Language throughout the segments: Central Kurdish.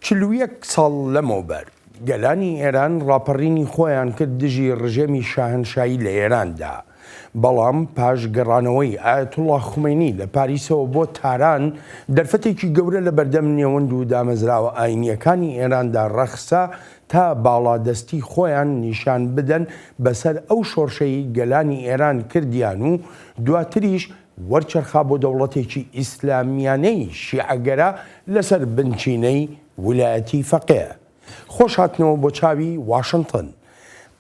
41 ساڵ لەمەوبەر گەلانی ئێران ڕاپەڕینی خۆیان کرد دژی ڕژێمی شاهنشایی لە ئێراندا، بەڵام پاش گەڕانەوەی ئایەتوڵڵا خومینی لە پاریسەوە بۆ تاران دەرفەتێکی گەورە لە بەردەم نێوەند و دامەزراوە ئاینیەکانی ئێراندا ڕەخسا تا باڵادەستی خۆیان نیشان بدەن بەسەر ئەو شۆڕشەی گەلانی ئێران کردیان و دواتریش وەرچەرخا بۆ دەوڵەتێکی ئیسلامیانەی شیعەگەرە لەسەر بنچینەی ویلایەتی فەقێ. خۆش هاتنەوە بۆ چاوی واشنتن.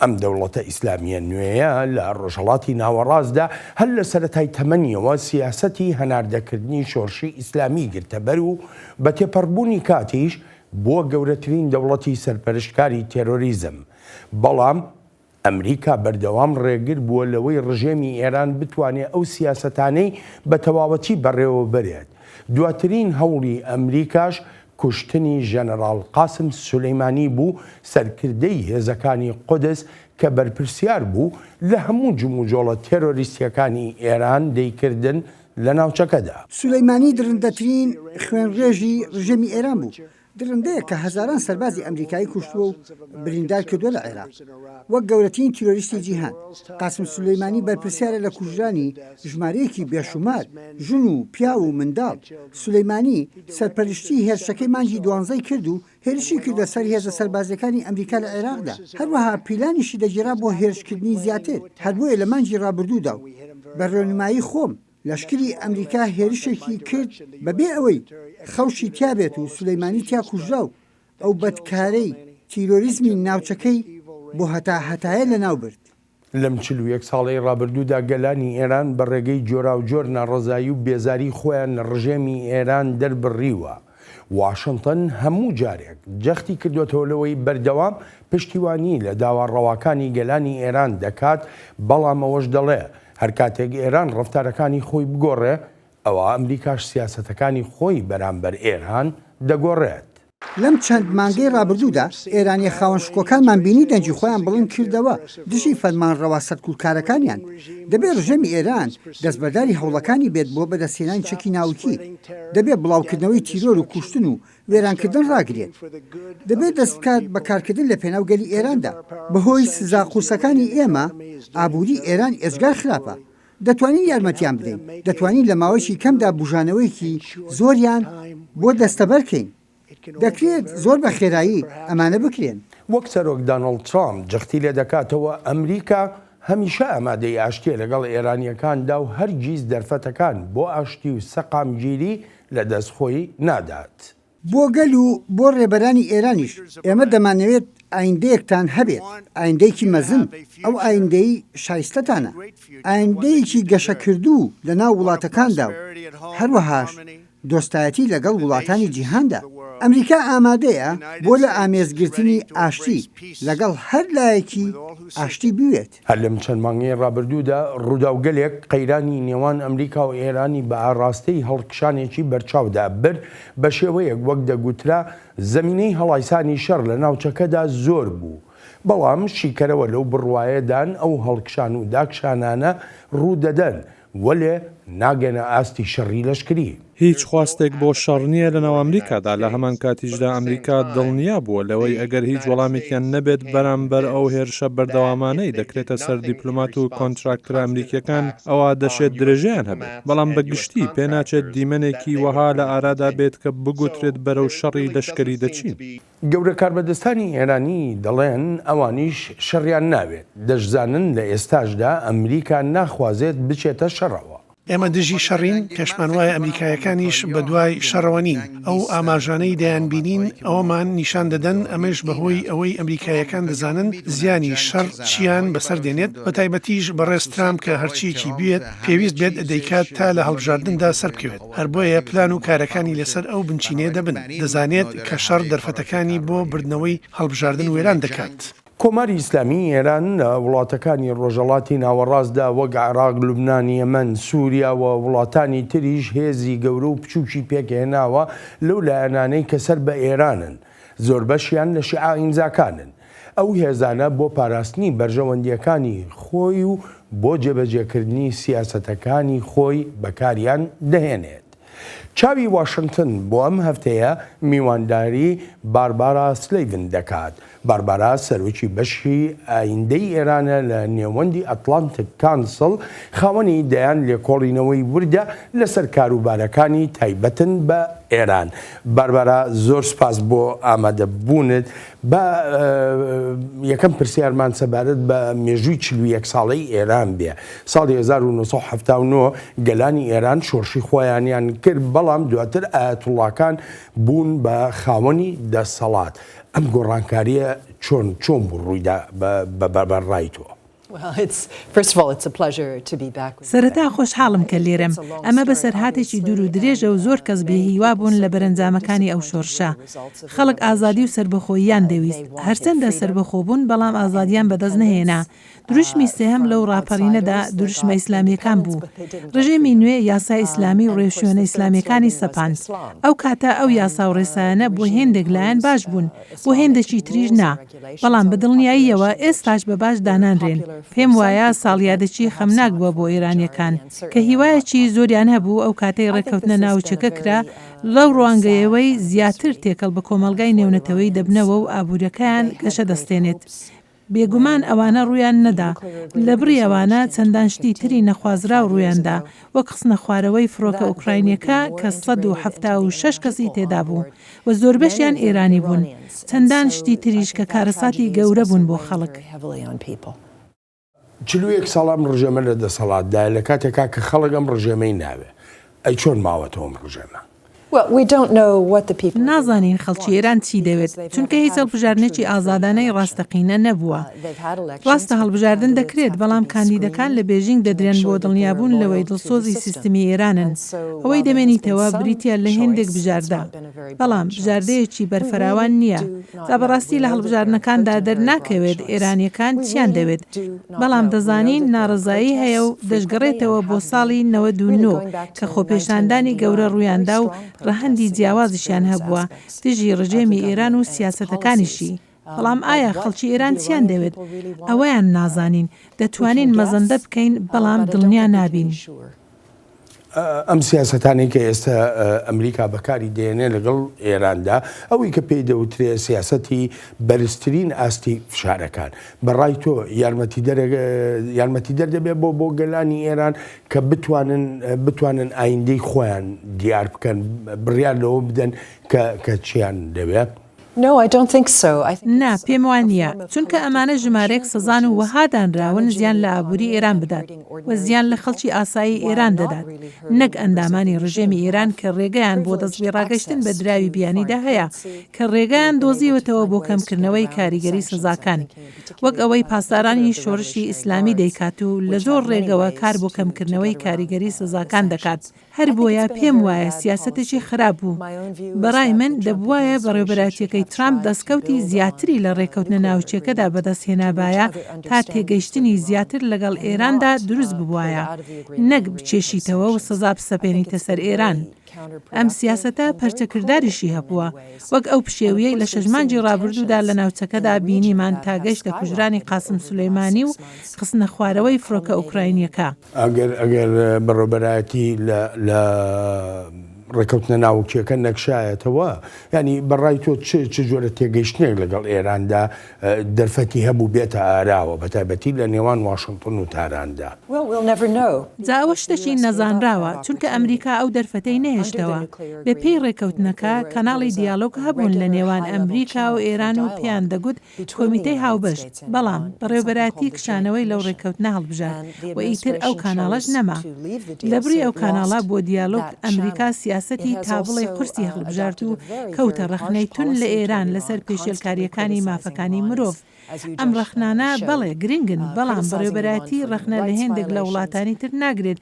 ئەم دەوڵەتە ئیسلامیە نوێیە لە ڕۆژهەڵاتی ناوەڕاستدا هەر لە سەرەتای تەمەنیەوە سیاسەتی هەناردەکردنی شۆڕشی ئیسلامی گرتەبەر و بە تێپەڕبوونی کاتیش بۆ گەورەترین دەوڵەتی سەرپەرشتکاری تێرۆریزم. بەڵام ئەمریکا بەردەوام ڕێگر بووە لەوەی ڕژێمی ئێران بتوانێت ئەو سیاسەتانەی بە تەواوەتی بەڕێوە بەرێت. دواترین هەوڵی ئەمریکاش کوشتنی ژەنەڕاڵ قاسم سولەیمانی بوو، سەرکردەی هێزەکانی قودس کە بەرپرسیار بوو لە هەموو جموجۆڵە تێرۆریستیەکانی ئێران دەیکردن لە ناوچەکەدا. سولەیمانی درندەترین خوێنڕێژی ڕژێمی ئێران بوو، درندەیە کە هەزاران سەربازی ئەمریکایی کوشتووە و بریندار کردووە لە عێراق. وەک گەورەترین تیرۆریستی جیهان، قاسم سولەیمانی بەرپرسیارە لە کوژرانی ژمارەیەکی بێشومار ژن و پیا و منداڵ. سولەیمانی سەرپەرشتی هێرشەکەی مانگی 12 کرد و هێرشی کردە سەر هێزە سەربازەکانی ئەمریکا لە عێراقدا. هەروەها پیلانیشی دەگیرا بۆ هێرشکردنی زیاتر. هەروەیە لە مانگی ڕابردوودا و بە ڕێنمایی خۆم لەشکری ئەمریکا هێرشێکی کرد بەبێ ئەوەی خەوشی تیابێت و سولەیمانی تیا کوژرا و ئەو بەدکارەی تیرۆریزمی ناوچەکەی بۆ هەتایە لەناو برد. لەم 41 ساڵەی ڕابردوودا گەلانی ئێران بە ڕێگەی جۆرا و جۆر ناڕەزایی و بێزاری خۆیان لە ڕژێمی ئێران دەربڕیوە. واشنتن هەموو جارێک جەختی کردوێتەوە لەوەی بەردەوام پشتیوانی لە داواڕەواکانی گەلانی ئێران دەکات، بەڵام ئەوەش دەڵێ هەر کاتێک ئێران ڕەفتارەکانی خۆی بگۆڕێ، ئەوە ئەمریکاش سیاسەتەکانی خۆی بەرامبەر ئێران دەگۆڕێت. لەم چەند مانگەی ڕابردوودا ئێرانی خاوەنشکۆکانمان بینی دەنجی خۆیان بڵند کردەوە دژی فەرمانڕەوا سەرکوڵکارەکانیان. دەبێت ڕژێمی ئێران دەستبەرداری هەوڵەکانی بێت بۆ بەدەستهێنانی چەکی ناوکی. دەبێت بڵاوکردنەوەی تیرۆر و کوشتن و وێرانکردن ڕاگرێت. دەبێت دەست بکات بەکارکردن لە پێناوگەلی ئێراندا. بەهۆی سزا قورسەکانی ئێمە ئابووری ئێران ئێجگار خراپە. دەتوانین یارمەتیان بدەین، دەتوانین لە ماوەیەکی کەمدا بژانەوەیەکی زۆریان بۆ دەستەبەر بکەین. دەکرێت زۆر بە خێرایی ئەمانە بکرێن. وەک سەرۆک دانەڵد ترامپ جەختی لێ دەکاتەوە ئەمریکا هەمیشە ئامادەی ئاشتی لەگەڵ ئێرانیەکاندا و هەرگیز دەرفەتەکان بۆ ئاشتی و سەقامگیری لە دەستخۆی نادات. بۆ گەل و بۆ ڕێبەرانی ئێرانیش ئێمە دەمانەوێت ئایندەیەکتان هەبێت، ئایندەیەکی مەزن. ئەو ئایندەی شایستەتانە، ئایندەیەکی گەشەکردوو لە ناو وڵاتەکاندا و هەروەهاش دۆستایەتی لەگەڵ وڵاتانی جیهاندا. ئەمریکا ئامادەیە بۆ لە ئامێزگرتنی ئاشتی لەگەڵ هەر لایەکی ئاشتی بوێت. هەر لەم چەند مانگەی ڕابردوودا ڕووداوگەلێک قەیرانی نێوان ئەمریکا و ئێرانی بە ئاڕاستەی هەڵکشانێکی بەرچاودا برد بە شێوەیەک وەک دەگوترا زەمینەی هەڵایسانی شەڕ لە ناوچەکەدا زۆر بوو. بەڵام شیکەرەوە لەو بڕوایەدان ئەو هەڵکشان و داکشانانە ڕوودەدەن وەلێ ناگەنە ئاستی شەڕی لەشکری. هیچ خواستێک بۆ شەڕ نییە لە ناو ئەمریکادا. لە هەمان کاتیشدا ئەمریکا دڵنیا بووە لەوەی ئەگەر هیچ وەڵامێکیان نەبێت بەرامبەر ئەو هێرشە بەردەوامانەی دەکرێتە سەر دیپلۆمات و کۆنتراکتەر ئەمریکیەکان ئەوە دەشێت درێژەیان هەبێت. بەڵام بەگشتی پێناچێت دیمەنێکی وەها لە ئارادا بێت کە بگوترێت بەرەو شەڕی لەشکری دەچین. گەورە کاربەدەستانی ئێرانی دەڵێن ئەوانیش شەڕیان ناوێت، دەشزانن لە ئێستاشدا ئەمریکا ناخوازێت بچێتە شەڕەوە. ئێمە دژی شەڕین، پێشمان وایە ئەمریکایەکانیش بە دوای شەڕەوە نین. ئەو ئاماژانەی دەیان بینین ئەوەمان نیشان دەدەن ئەمەش بەهۆی ئەوەی ئەمریکایەکان دەزانن زیانی شەڕ چیان بەسەر دێنێت، بە تایبەتیش بەڕێز ترامپ کە هەرچیەکی بێت پێویست بێت دەیکات تا لە هەڵبژاردندا سەر بکەوێت. هەر بۆیە پلان و کارەکانی لەسەر ئەو بنچینێ دەبن. دەزانێت کە شەڕ دەرفەتەکانی بۆ بردنەوەی هەڵبژاردن وێران دەکات. کۆماری ئیسلامی ئێران لە وڵاتەکانی ڕۆژهەڵاتی ناوەڕاستدا وەک عێراق، لوبنان، یەمەن، سووریا و وڵاتانی تریش هێزی گەورە و بچووکی پێکهێناوە لەو لایەنانەی کە سەر بە ئێرانن. زۆر بەشیان لە شیعە ئینزاکانن. ئەو هێزانە بۆ پاراستنی بەرژەوەندیەکانی خۆی و بۆ جێبەجێکردنی سیاسەتەکانی خۆی بەکاریان دەهێنێت. چاوی واشنگتن بۆ ئەم هەفتەیە میوانداری باربارا سلەیڤن دەکات. باربارا سەرۆکی بەشی ئایندەی ئێرانە لە نێوەندی ئەتلانتیک کانسڵ، خاوەنی دەیان لێکۆڵینەوەی وردە لەسەر کاروبارەکانی تایبەتن بە ئێران. باربارا زۆر سپاس بۆ ئامادەبوونت. بە یەکەم پرسیارمان سەبارەت بە مێژووی 41 ساڵەی ئێران بێ. ساڵی 1979 گەلانی ئێران شۆڕشی خۆیانیان کرد، بەڵام دواتر ئایەتوڵڵاکان بوون بە خاوەنی دەسەڵات. ئەم گۆڕانکاریە چۆن بوو ڕوویدا بەڕای تۆ؟ سەرەتا خۆشحاڵم کە لێرەم. ئەمە بەسەرهاتێکی دوور و درێژە و زۆر کەس بێهیوا بوون لە بەرەنجامەکانی ئەو شۆڕشە. خەڵک ئازادی و سربەخۆییان دەویست، هەرچەندە سربەخۆ بوون بەڵام ئازادیان بەدەست نەهێنا. دروشمی سێهەم لەو ڕاپەڕینەدا دروشمە ئیسلامیەکان بوو. ڕژێمی نوێ یاسای ئیسلامی و ڕێوشوێنە ئیسلامیەکانی سەپاند. ئەو کاتە ئەو یاسا و ڕێسایانە بۆ هێندێک لایەن باش بوون، بۆ هێندێکی تریژ نا. بەڵام بەدڵنیاییەوە ئێستاش بە باش دانانرێن. پێم وایە ساڵیادەکی خەمناک بووە بۆ ئێرانیەکان کە هیوایەکی زۆریان هەبوو ئەو کاتەی ڕێکەوتنە ناوچەکە کرا، لەو ڕوانگەیەوەی زیاتر تێکەڵ بە کۆمەلگای نێونەتەوەی دەبنەوە و ئابوورەکەیان گەشە دەستێنێت. بێگومان ئەوانە ڕویان نەدا. لە بڕی ئەوانە چەندان شتی تری نەخوازرا و ڕوویاندا، وەک خستنە خوارەوەی فڕۆکە ئوکراینیەکە کە 176 کەسی تێدا بوو و زۆربەشیان ئێرانی بوون. چەندان شتی تریش کە کارەساتی گەورە بوون بۆ خەڵک. 41 ساڵام ڕژێمە لە دەسەڵاتدایە لە کاتێکا کە خەڵک ئەم ڕژێمەی ناوێ. ئەی چۆن ماوەتەوە ئەم ڕژێمە؟ نازانین خەڵکی ئێران چی دەوێت، چونکە هیچ هەڵبژاردنێکی ئازادانەی ڕاستەقینە نەبووە. ڕاستە هەڵبژاردن دەکرێت، بەڵام کاندیدەکان لە بێژینگ دەدرێن بۆ دڵنیابوون لەوەی دڵسۆزی سیستمی ئێرانن. ئەوەی دەمێنیتەوە بریتە لە هێندێک بژاردا، بەڵام بژاردەیەکی بەرفراوان نییە. تا بەڕاستی لە هەڵبژاردنەکاندا دەرناکەوێت ئێرانیەکان چیان دەوێت، بەڵام دەزانین ناڕزایی هەیە و دەشگەڕێتەوە بۆ ساڵی 99 کە خۆپێشاندانی گەورە ڕوویاندا و ڕەهەندی جیاوازیشیان هەبووە دژی ڕژێمی ئێران و سیاسەتەکانیشی. بەڵام ئایا خەڵکی ئێران چیان دەوێت؟ ئەوەیان نازانین. دەتوانین مەزەندە بکەین، بەڵام دڵنیا نابین. ئەم سیاسەتانی کە ئێستا ئەمریکا بەکاری دێنێ لەگەڵ ئێراندا، ئەوەی کە پێی دەوترێ سیاسەتی بەرزترین ئاستی فشارەکان، بەڕای تۆ یارمەتی دەردەبێت بۆ گەلانی ئێران کە بتوانن ئایندەی خۆیان دیار بکەن، بڕیار لەوە بدەن کە چیان دەوێت؟ نا، پێم وان نییە، چونکە ئەمانە ژمارەیەک سەزان و وەهادانراون زیان لە ئابووری ئێران بدات و زیان لە خەڵکی ئاسایی ئێران دەدات، نەک ئەندامانی ڕژێمی ئێران کە ڕێگەیان بۆ دەستبێ ڕاگەشتن بە دراوی بیانیدا هەیە کە ڕێگەیان دۆزیوەتەوە بۆ کەمکردنەوەی کاریگەری سزاکان، وەک ئەوەی پاسدارانی شۆڕشی ئیسلامی دەیکات و لە زۆر ڕێگەوە کار بۆ کەمکردنەوەی کاریگەری سزاکان دەکات. هەر بۆیە پێم وایە سیاسەتێکی خراپ بوو. بەڕای من دەبوایە بەڕێوەبەراتیەکەی ترامپ دەستکەوتی زیاتری لە ڕێکەوتنە ناوچەکەدا بەدەستهێنابایە تا تێگەیشتنی زیاتر لەگەڵ ئێراندا دروست ببوایە، نەک بچێشیتەوە و سزا بسەپێنیتە سەر ئێران. ئەم سیاسەتە پەرچەکرداریشی هەبووە، وەک ئەو پشێویەی لە شەژمانجی ڕابردوودا لە ناوچەکەدا بینیمان تا گەشتە کوژرانی قاسم سولەیمانی و خستنە خوارەوەی فڕۆکە ئوکراینیەکە. ئەگەر بەڕێوەبەرایەتی لە ڕێکەوتنە ناوچیەکە نەکشایەتەوە، ینی بەڕای تۆ چ جۆرە تێگەیشتنێک لەگەڵ ئێراندا دەرفەتی هەبوو بێتە ئاراوە، بەتایبەتی لە نێوان واشنگتن و تاراندا؟ جا ئەوە شتێکی نەزانراوە، چونکە ئەمریکا ئەو دەرفەتەی نەهێشتەوە. بە پێی ڕێکەوتنەکە کەناڵی دیالۆگ هەبوون لە نێوان ئەمریکا و ئێران و پێیان دەگوت کۆمیتەی هاوبەشت، بەڵام بەڕێوەبەراتی کشانەوەی لەو ڕێکەوتنە هەڵبژار و ئیتر ئەو کاناڵەش نەما. لەبری ئەو کاناڵە بۆ دیالۆگ ئەمریکا سیاسەتی تابڵی قورسی هەڵبژارد و کەوتە ڕەخنەی تون لە ئێران لەسەر پێشێلکاریەکانی مافەکانی مرۆڤ. ئەم ڕەخنانە بەڵێ گرنگن، بەڵام بەڕێوەبەراتی ڕەخنە لە هێندێک لە وڵاتانی تر ناگرێت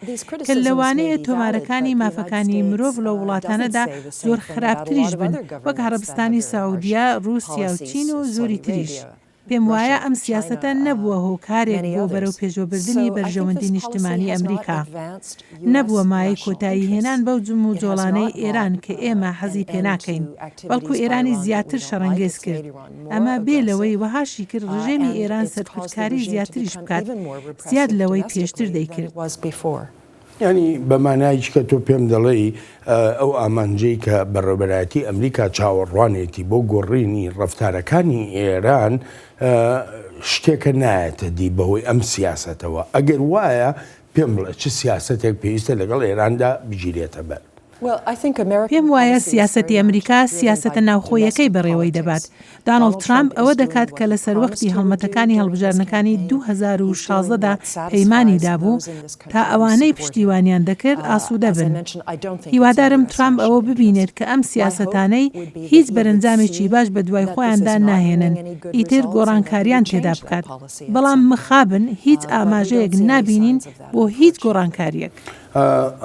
کە لەوانەیە تۆمارەکانی مافەکانی مرۆڤ لە وڵاتانەدا زۆر خراپتریش بن، وەک عەرەبستانی سەعودیە، رووسیا و چین و زۆری تریش. پێم وایە ئەم سیاسەتە نەبووە هۆکارێک بۆ بەرەو پێشۆبردننی بەرژەوەندی نیشتیمانی ئەمریکا، نەبووە مایە کۆتایی هێنان بەو جم و جۆڵانەی ئێران کە ئێمە حەزی پێ ناکەین، بەڵکو ئێرانی زیاتر شەڕەنگێز کرد. ئەمە بێ لەوەی وەهاشی کرد ڕژێمی ئێران سەرکوتکاری زیاتریش بکات، زیاد لەوەی پێشتر دەیکرد. ینی بەمانایش کە تۆ پێم دەڵێ ئەو ئامانجەی کە بەڕێوەبەرایەتی ئەمریکا چاوەڕوانێتی بۆ گۆڕینی ڕەفتارەکانی ئێران شتێکە نایەتە دی بەهۆی ئەم سیاسەتەوە ئەگەر وایە پێم بڵێ چ سیاسەتێک پێویستە لەگەڵ ئێراندا بگیرێتە بەر. پێم وایە سیاسەتی ئەمریکا سیاسەتە ناوخۆیەکەی بەڕێوەی دەبات. دانڵد ترامپ ئەوە دەکات کە لە سەروەختی هەڵمەتەکانی هەڵبژارنەکانی 2016دا پەیمانی دابوو تا ئەوانەی پشتیوانیان دەکرد ئاسوودە بن. هیوادارم ترامپ ئەوە ببینێت کە ئەم سیاسەتانەی هیچ بەرەنجامێکی باش بە دوای خۆیاندا ناهێنن، ئیتر گۆڕانکاریان تێدا بکات. بەڵام مخابن هیچ ئاماژەیەک نابینین بۆ هیچ گۆڕانکاریەک.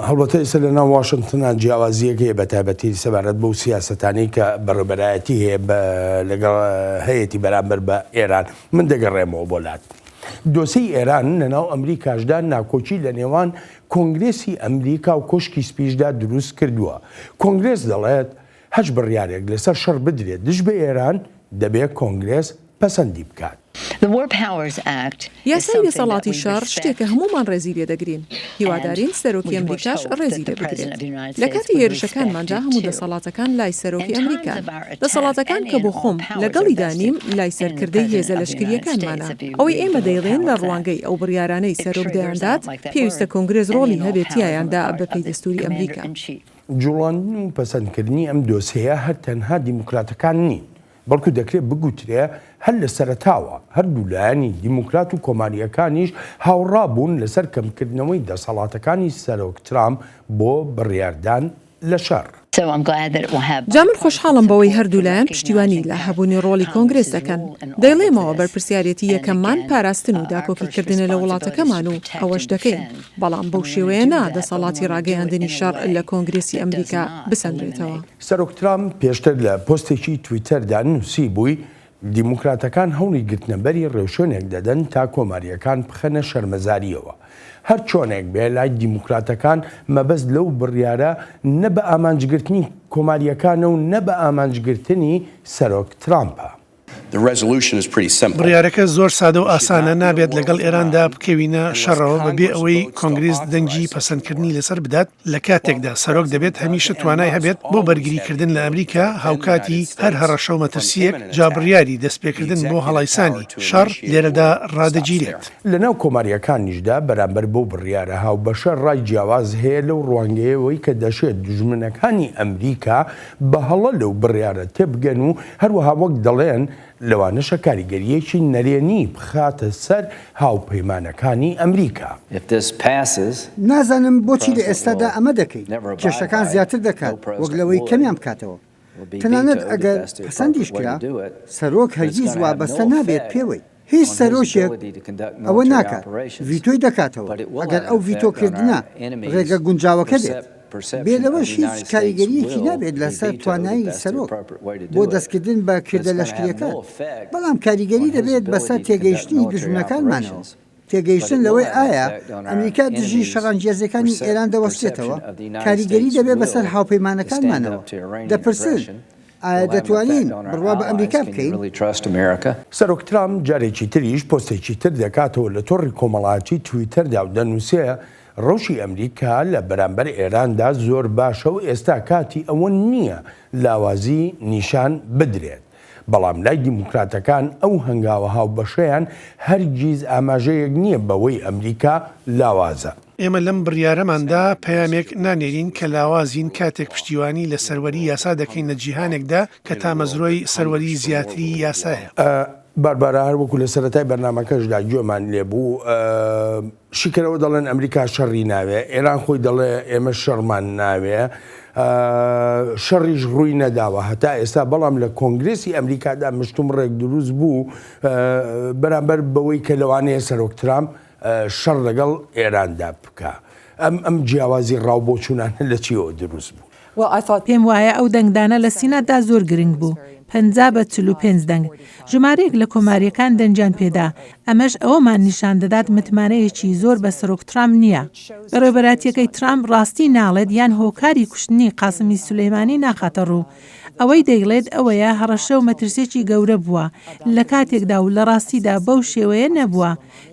هەڵبەتە ئێستا لە ناو واشنگتنە جیاوازیەکە هەیە بە تایبەتی سەبارەت بەو سیاسەتانەی کە بەڕێوەبەرایەتی هەیە لەگەڵ هەیەی بەرامبەر بە ئێران. من دەگەڕێمەوە بۆ لات. دۆسەی ئێران لەناو ئەمریکاشدا ناکۆچی لە نێوان کۆنگرێسی ئەمریکا و کۆشکی سپیشدا دروست کردووە. کۆنگرێس دەڵێت هەچ بڕیارێک لەسەر شەڕ بدرێت دژ بە ئێران دەبێت کۆنگرێس پەسەندی بکات. یاسای دەسەڵاتی شار شتێکە هەمومان ڕێزی لێ دەگرین. هیوادارین سەرۆکی ئەمریکاش ڕێزی لێ بگرێت. لە کاتی هێرشەکانماندا هەموو دەسەڵاتەکان لای سەرۆکی ئەمریکا. دەسەڵاتەکان کە بۆ خۆم لەگەڵی دانیم لای سەرکردەی هێزە لەشکریەکانمانە. ئەوەی ئێمە دەیڵێن لە ڕوانگەی ئەو بڕیارانەی سەرۆک دەیاندات پێویستە کۆنگرێس ڕۆڵی هەبێتیایاندا بەپێی دەستوری ئەمریکا. جوڵاندن و پەسەندکردنی ئەم دۆسەیە هەر تەنها دیموکراتەکان نین. بەڵکو دەکرێت بگوترێ هەر لە سەرەتاوە هەردوو لایەنی دیموکرات و کۆماریەکانیش هاوڕابوون لەسەر کەمکردنەوەی دەسەڵاتەکانی سەرۆک ترامپ بۆ بڕیاردان لە شەڕ. جا من خۆشحاڵم بەوەی هەردوولایەن پشتیوانی لە هەبوونی ڕۆڵی کۆنگرێس دەکەن. دەیڵێمەوە بەرپرسیارەتی یەکەممان پاراستن و داکۆکیکردنە لە وڵاتەکەمان و ئەوەش دەکەین. بەڵام بەو شێوەیە نا دەسەڵاتی ڕاگەیاندنی شەڕ لە کۆنگرێسی ئەمریکا بسەندرێتەوە. سەرۆک ترامپ پێشتر لە پۆستێکی تویتەردا نووسی بووی دیموکراتەکان هەوڵی گرتنەبەری ڕێوشێنێک دەدەن تا کۆماریەکان بخەنە شەرمەزاریەوە. هەر چۆنێک بێ لای دیموکراتەکان مەبەست لەو بڕیارە نە بە ئامانجگرتنی کۆماریەکانە و نە بە ئامانجگرتنی سەرۆک ترامپە. بڕیارەکە زۆر سادە و ئاسانە نابێت لەگەڵ ئێراندا بکەوینە شەڕەوە بەبێ ئەوەی کۆنگرێس دەنگی پەسەندکردنی لەسەر بدات لە کاتێکدا سەرۆک دەبێت هەمیشە توانای هەبێت بۆ بەرگریکردن لە ئەمریکا هاوکاتی هەر هەڕەشە و مەترسیەک جابڕیاری دەستپێکردن بۆ هەڵایسانی شەڕ لێرەدا ڕادەگیرێت. لەناو کۆماریەکانیشدا بەرامبەر بۆ بڕیارە هاوبەشە ڕای جیاواز هەیە لەو ڕوانگەیەوەی کە دەشێت دژمنەکانی ئەمریکا بە هەڵە لەو بڕیارە تێبگەن و هەروەها وەک دەڵێن لەوانەشە کاریگەریەکی نەرێنی بخاتە سەر هاوپەیمانەکانی ئەمریکا. نازانم بۆچی لە ئێستادا ئەمە دەکەین. کێشەکان زیاتر دەکات وەک لەوەی کەمیان بکاتەوە. تەنانەت ئەگەر پەسەندیش کرا سەرۆک هەرگیز وابەستە نابێت پێوەی. هیچ سەرۆکێک ئەوە ناکات ڤیتۆی دەکاتەوە ئەگەر ئەو ڤیتۆکردنە ڕێگە گونجاوەکە بێت. بێلەوەش هیچ کاریگەریەکی نابێت لەسەر توانایی سەرۆک بۆ دەستکردن بە کردە لەشکریەکان. بەڵام کاریگەری دەبێت بەسەر تێگەیشتنی دژمنەکانمانەوە. تێگەیشتن لەوەی ئایا ئەمریکا دژی شەڕانگیازەکانی ئێران دەوەستێتەوە، کاریگەری دەبێت بەسەر هاوپەیمانەکانمانەوە. دەپرسن ئایا دەتوانین بڕوا بە ئەمریکا بکەین؟ سەرۆک ترامپ جارێکی تریش پۆستێکی تر دەکاتەوە لە تۆڕی کۆمەڵایەتی تویتەردا و دەنووسێ ڕەوشی ئەمریکا لە بەرامبەر ئێراندا زۆر باشە و ئێستا کاتی ئەوە نییە لاوازی نیشان بدرێت. بەڵام لای دیموکراتەکان ئەو هەنگاوە هاوبەشەیان هەرگیز ئاماژەیەک نییە بەوەی ئەمریکا لاوازە. ئێمە لەم بڕیارەماندا پەیامێک نانێرین کە لاوازین کاتێک پشتیوانی لە سەروەری یاسا دەکەین لە جیهانێکدا کە تامەزرۆی سەروەری زیاتری یاسایە. باربارە هەر وەکو لە سەرەتای بەرنامەکەشدا گوێمان لێبوو شیکەرەوە دەڵێن ئەمریکا شەڕی ناوێ، ئێران خۆی دەڵێ ئێمە شەڕمان ناوێ، شەڕیش ڕووی نەداوە هەتا ئێستا. بەڵام لە کۆنگرێسی ئەمریکادا مشتوم ڕێک دروست بوو بەرامبەر بەوەی کە لەوانەیە سەرۆک ترامپ شەڕ لەگەڵ ئێراندا بکە. ئەم جیاوازی ڕاوبۆچوونانە لە چیەوە دروست بوو؟ پێم وایە ئەو دەنگدانە لە سینادا زۆر گرنگ بوو. 50-45 دەنگ. ژمارەیەک لە کۆماریەکان دەنجان پێدا. ئەمەش ئەوەمان نیشان دەدات متمانەیەکی زۆر بە سەرۆک ترامپ نییە. بەڕێوەبەراتیەکەی ترامپ ڕاستی ناڵێت یان هۆکاری کوشتنی قاسمی سولەیمانی ناخاتە ڕوو. ئەوەی دەیڵێت ئەوەیە هەڕەشە و مەترسێکی گەورە بووە لە کاتێکدا و لە ڕاستیدا بەو شێوەیە نەبووە.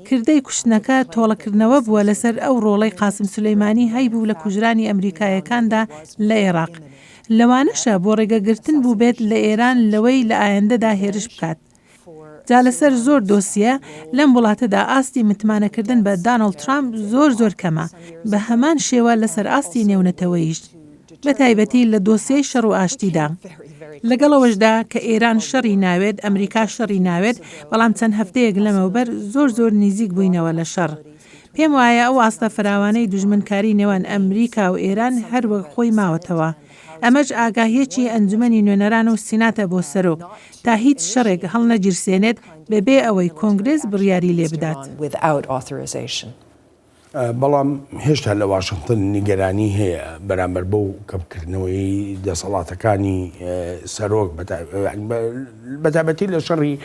کردەی کوشتنەکە تۆڵەکردنەوە بووە لەسەر ئەو ڕۆڵەی قاسم سولەیمانی هەیبوو لە کوژرانی ئەمریکایەکاندا لە عێراق. لەوانەشە بۆ ڕێگەگرتن بوو بێت لە ئێران لەوەی لە ئایندەدا هێرش بکات. جا لەسەر زۆر دۆسیە لەم وڵاتەدا ئاستی متمانەکردن بە دانەڵد ترامپ زۆر کەمە، بە هەمان شێوە لەسەر ئاستی نێونەتەوەیش، بە تایبەتی لە دۆسیەی شەڕ و ئاشتیدا. لەگەڵەوەشدا کە ئێران شەڕی ناوێت، ئەمریکا شەڕی ناوێت، بەڵام چەند هەفتەیەک لەمەوبەر زۆر نزیک بووینەوە لە شەڕ. پێم وایە ئەو ئاستە فراوانەی دوژمنکاری نێوان ئەمریکا و ئێران هەروەک خۆی ماوەتەوە. ئەمەش ئاگاهیەکی ئەنجومەنی نوێنەران و سیناتە بۆ سەرۆک تا هیچ شەڕێک هەڵنەگیرسێنێت بەبێ ئەوەی کۆنگرێس بڕیاری لێ بدات. بەڵام هێشتا لە واشنگتن نیگەرانی هەیە بەرامبەر بەو کەمکردنەوەی دەسەڵاتەکانی سەرۆک بەتابەتی لە شەڕی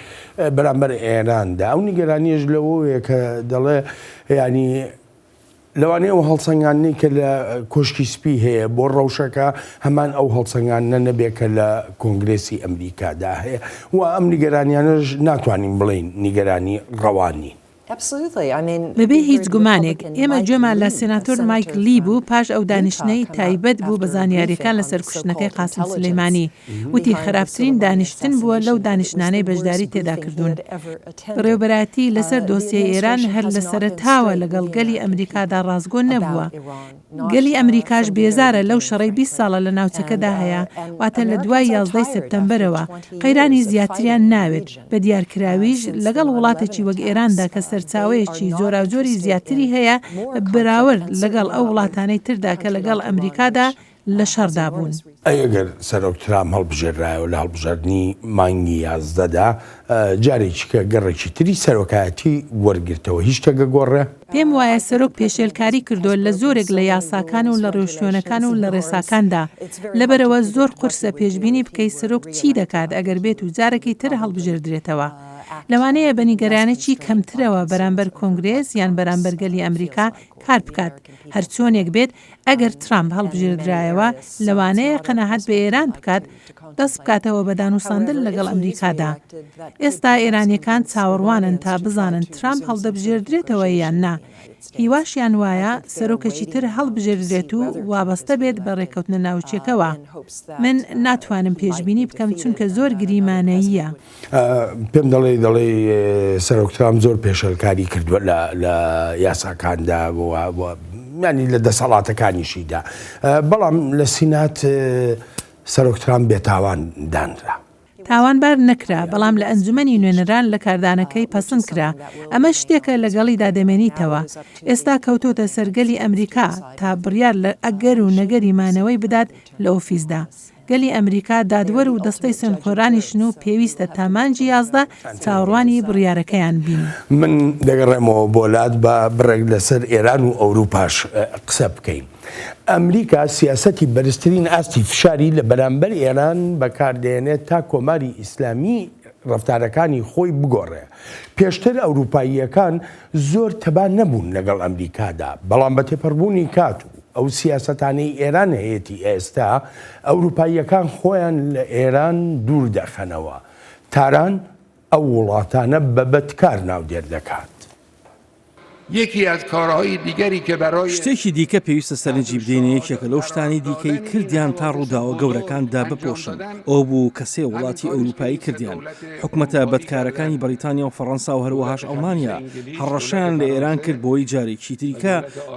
بەرامبەر ئێراندا. ئەو نیگەرانیەش لەوەیە کە دەڵێ ینی لەوانەیە ئەو هەڵسەنگانەی کە لە کۆشکی سپی هەیە بۆ ڕەوشەکە هەمان ئەو هەڵسەنگانە نەبێت کە لە کۆنگرێسی ئەمریکادا هەیە و ئەم نیگەرانیانەش ناتوانین بڵین نیگەرانی ڕەوانی. بەبێ هیچ گومانێک ئێمە گوێمان لە سێناتۆر مایک لی بوو پاش ئەو دانیشتنەی تایبەت بوو بە زانیاریەکان لەسەر کوشتنەکەی قاسم سولەیمانی، وتی خراپترین دانیشتن بووە لەو دانیشتانەی بەشداری تێدا کردوون. بڕێوەبەراتی لەسەر دۆسیەی ئێران هەر لە سەرەتاوە لەگەڵ گەلی ئەمریکادا ڕازگۆ نەبووە. گەلی ئەمریکاش بێزارە لەو شەڕەی 20 ساڵە لە ناوچەکەدا هەیە، واتە لە دوای 11 سپتەمبەرەوە قەیرانی زیاتریان ناوێت. بە دیارکراویش لەگەڵ وڵاتێکی وەک ئێراندا کە سەرچاوەیەکی زۆراوزۆری زیاتری هەیە بەراورد لەگەڵ ئەو وڵاتانەی تردا کە لەگەڵ ئەمریکادا لە شەڕدا بوون. ئەگەر سەرۆک ترامپ هەڵبژێرایەوە لە هەڵبژاردننی مانگی 11دا جارێکی کە گەڕێکی تری سەرۆکایەتی وەرگرتەوە هیچ شتێکە گۆڕێ؟ پێم وایە سەرۆک پێشێلکاری کردووە لە زۆرێک لە یاساکان و لە ڕێوشوێنەکان و لە ڕێساکاندا. لەبەرەوە زۆر قورسە پێشبینی بکەی سەرۆک چی دەکات ئەگەر بێت و جارێکی تر هەڵبژێردرێتەوە. لەوانەیە بە نیگەرانێکی کەمترەوە بەرامبەر کۆنگرێس یان بەرامبەر گەلی ئەمریکا کار بکات. هەرچۆنێک بێت ئەگەر ترامپ هەڵبژێردرایەوە لەوانەیە قەنەعەت بە ئێران بکات دەست بکاتەوە بە دانووساندن لەگەڵ ئەمریکادا. ئێستا ئێرانیەکان چاوەڕوانن تا بزانن ترامپ هەڵدەبژێردرێتەوە یان نا. هیواشیان وایە سەرۆکێکی تر هەڵبژێردرێت و وابەستە بێت بە ڕێکەوتنە ناوچێکەوە. من ناتوانم پێشبینی بکەم چونکە زۆر گریمانەییە. پێم دەڵێ سەرۆک ترامپ زۆر پێشەلکاری کردووە لە یاساکاندا ینی لە دەسەڵاتەکانیشیدا، بەڵام لە سینات سەرۆک ترامپ بێتاوان دانرا. تاوانبار نەکرا، بەڵام لە ئەنجومەنی نوێنەران لە کاردانەکەی پەسەند کرا. ئەمە شتێکە لەگەڵیدا دەمێنیتەوە. ئێستا کەوتۆتە سەرگەلی ئەمریکا تا بڕیار لە ئەگەر و نەگەری مانەوەی بدات لە ئۆفیسدا. گەلی ئەمریکا دادوەر و دەستەی سنخۆرانیشن و پێویستە تا مانجی 11 چاوەڕوانی بڕیارەکەیان بین. من دەگەڕێمەوە بۆلات بە بڕێک لەسەر ئێران و ئەوروپاش قسە بکەین. ئەمریکا سیاسەتی بەرزترین ئاستی فشاری لە بەرامبەر ئێران بەکاردێنێت تا کۆماری ئیسلامی ڕفتارەکانی خۆی بگۆڕێ. پێشتر ئەوروپاییەکان زۆر تەبان نەبوون لەگەڵ ئەمریکادا، بەڵام بە تێپەڕبوونی کات و ئەو سیاسەتانەی ئێران هەیەی ئێستا ئەوروپاییەکان خۆیان لە ئێران دوور دەخەنەوە. تاران ئەو وڵاتانە بە بەدکار ناودێر دەکات. شتێکی دیکە پێویستە سەرنجی بدەینە یەکێکە لەو شتانی دیکەی کردیان تا ڕووداوە گەورەکاندا بپۆشن. ئەو بوو کە سێ وڵاتی ئەوروپایی کردیان. حکومەتە بەدکارەکانی بەریتانیا و فەڕەنسا و هەروەهاش ئەڵمانیا هەڕەشیان لە ئێران کرد بۆی جارێکی تریکە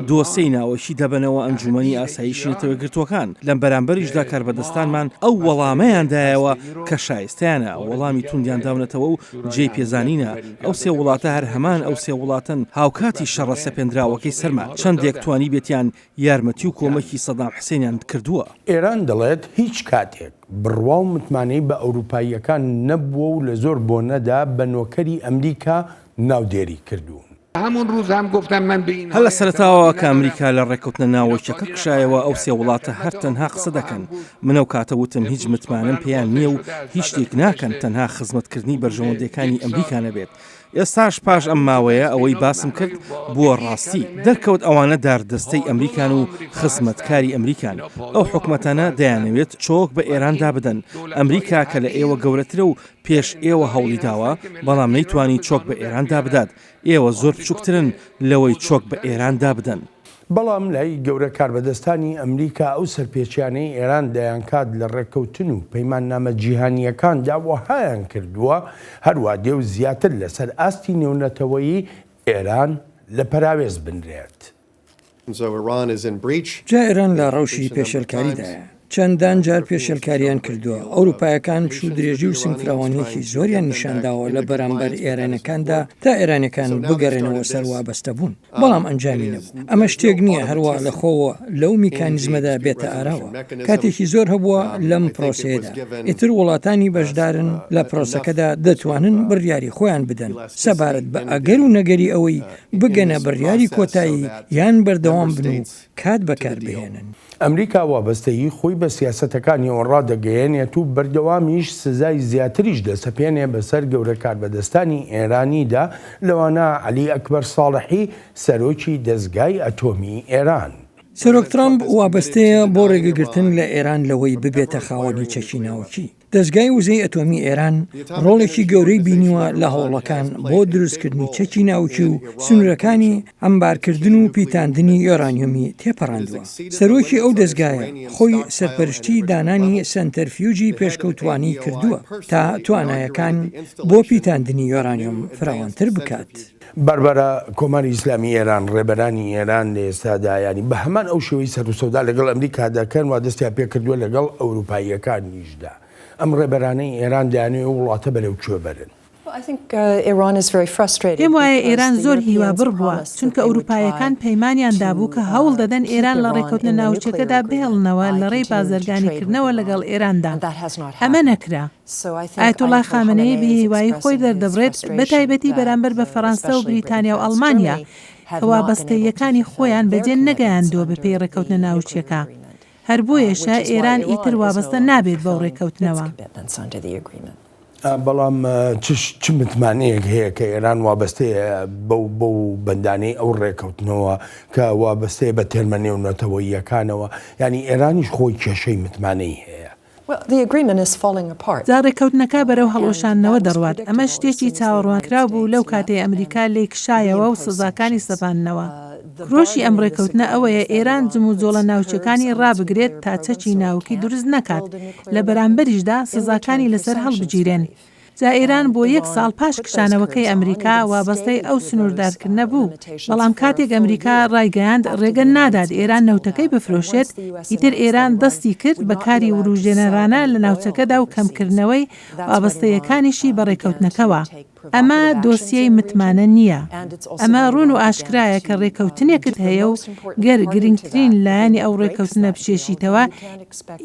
دۆسەی ناوەشی دەبنەوە ئەنجومەنی ئاسایشی نەتەوە گرتوەکان. لەم بەرامبەریشدا کاربەدەستانمان ئەو وەڵامەیاندایەوە کە شایستیانە، وەڵامی توندیان داونەتەوە و جێی پێزانینە ئەو سێ وڵاتە هەر هەمان ئەو سێ وڵاتن هاوکات شەڕە سەپێنراوەکەی سەرما چەندێک توانی بێتیان یارمەتی و کۆمەکی سەدام حوسێنیان کردووە. ئێران دەڵێت هیچ کاتێک بڕوا و متمانەی بە ئەوروپاییەکان نەبووە و لە زۆر بۆ نەدا بە نۆکەری ئەمریکا ناودێری کردوون. هەر لە سەرەتاوە کە ئەمریکا لە ڕێکەوتنە ناوەکیەکە کشایەوە ئەو سێ وڵاتە هەر تەنها قسە دەکەن. منە و کاتەوتم هیچ متمانم پێیان نییە و هیچ شتێک ناکەن تەنها خزمەتکردنی بەرژەوەندەکانی ئەمریکا نەبێت. ئێستاش پاش ئەم ماوەیە ئەوەی باسم کرد بووە ڕاستی دەرکەوت ئەوانە داردەستەی ئەمریکان و خزمەتکاری ئەمریکان ئەو حکومەتانە دەیانەوێت چۆک بە ئێراندا بدەن ئەمریکا کە لە ئێوە گەورەترە و پێش ئێوە هەوڵی داوە بەڵام نەیتوانی چۆک بە ئێراندا بدات ئێوە زۆر بچووکترن لەوەی چۆک بە ئێراندا بدەن. بەڵام لای گەورە کاربەدەستانی ئەمریکا ئەو سەرپێچیانەی ئێران دەیانکات لە ڕێککەوتن و پەیماننامە جیهانیەکاندا وەهایان کردووە هەروە دێ و زیاتر لەسەر ئاستی نێونەتەوەیی ئێران لە پەراوێز بنرێت. جا ئێران لە ڕەوشی پێشێلکاریدایە. چەندان جار پێشێلکاریان کردووە ئەوروپایەکان پشوو درێژی و سنگفراوانیەکی زۆریان نیشانداوە لە بەرامبەر ئێرانەکاندا تا ئێرانەکان بگەڕێنەوە سەر وابەستە بوون بەڵام ئەنجامی نەبوو ئەمە شتێک نییە هەروە لەخۆوە لەو میکانیزمەدا بێتە ئاراوە کاتێکی زۆر هەبووە لەم پرۆسەیەدا ئیتر وڵاتانی بەشدارن لە پرۆسەکەدا دەتوانن بڕیاری خۆیان بدەن سەبارەت بە ئەگەر و نەگەری ئەوەی بگەنە بڕیاری کۆتایی یان بەردەوام بن و کات بەکار بهێنن. ئەمریکا وابەستەیی خۆی بە سیاسەتەکانی ئەوڕا دەگەیەنێت و بەردەوامیش سزای زیاتریش دەسەپێنێ بەسەر گەورە کاربەدەستانی ئێرانیدا لەوانە عەلی ئەکبەر ساڵحی سەرۆکی دەستگای ئەتۆمی ئێران. سەرۆک ترامپ وابەستەیە بۆ ڕێگەگرتن لە ئێران لەوەی ببێتە خاوەنی چەکی ناوکی. دەستگای وزەی ئەتۆمی ئێران ڕۆڵێکی گەورەی بینیوە لە هەوڵەکان بۆ دروستکردنی چەکی ناوکی و سنوورەکانی ئەمبارکردن و پیتاندنی یۆرانیۆمی تێپەڕاندووە. سەرۆکی ئەو دەستگایە خۆی سەرپەرشتی دانانی سەنتەرفیوجی پێشکەوتوانی کردووە تا توانایەکان بۆ پیتاندنی یۆرانیۆم فراوانتر بکات. بەربەرە کۆماری ئیسلامی ئێران ڕێبەرانی ئێران لە ئێستادا ینی بە هەمان ئەو شێوەی سەروسەودا لەگەڵ ئەمریکا دەکەن وا دەستیان پێکردووە لەگەڵ ئەوروپاییەکانیشدا ئەم ڕێبەرانەی ئێران دەیانوێ وڵاتە بەرەو کوێ بەرن. پێم وایە ئێران زۆر هیوابڕ بووە چونکە ئەوروپایەکان پەیمانیان دابوو کە هەوڵ دەدەن ئێران لە ڕێکەوتنە ناوچەکەدا بهێڵنەوە لە ڕێی بازرگانیکردنەوە لەگەڵ ئێراندا ئەمە نەکرا. ئایەتوڵای خامنەیی بەهیوایی خۆی دەردەبڕێت بەتایبەتی بەرامبەر بە فەڕەنسا و بریتانیا و ئەڵمانیا کە وابەستەیەکانی خۆیان بەجێ نەگەیاندووە بە پێی ڕێکەوتنە ناوچیەکە. هەر بۆیەشە ئێران ئیتر وابەستە نابێت بەو ڕێکەوتنەوە. بەڵام چ متمانەیەک هەیە کە ئێران وابەستەیە بەو بەندانەی ئەو ڕێکەوتنەوە کە وابەستەیە بە تێرمە نێونەتەوەییەکانەوە ینی ئێرانیش خۆی کێشەی متمانەی هەیە. جا ڕێکەوتنەکە بەرەو هەڵۆشانەوە دەڕوات ئەمە شتێکی چاوەڕوانکرا بوو لەو کاتەی ئەمریکا لێی کشایەوە و سزاکانی سەپاندنەوە. کرۆشی ئەم ڕێکەوتنە ئەوەیە ئێران جم و جۆڵە ناوچەکانی ڕابگرێت تا چەکی ناوکی دروست نەکات لە بەرامبەریشدا سزاکانی لەسەر هەڵبگیرێن. جا ئێران بۆ 1 ساڵ پاش کشانەوەکەی ئەمریکا وابەستەی ئەو سنووردارکردنە بوو بەڵام کاتێک ئەمریکا ڕایگەیاند ڕێگە نادات ئێران نەوتەکەی بفرۆشێت ئیتر ئێران دەستی کرد بە کاری وروژێنەرانە لە ناوچەکەدا و کەمکردنەوەی وابەستەیەکانیشی بە ڕێکەوتنەکەوە. ئەمە دۆسیەی متمانە نییە. ئەمە ڕوون و ئاشکرایە کە ڕێکەوتنێکت هەیە و گەر گرنگترین لایەنی ئەو ڕێکەوتنە بچێشیتەوە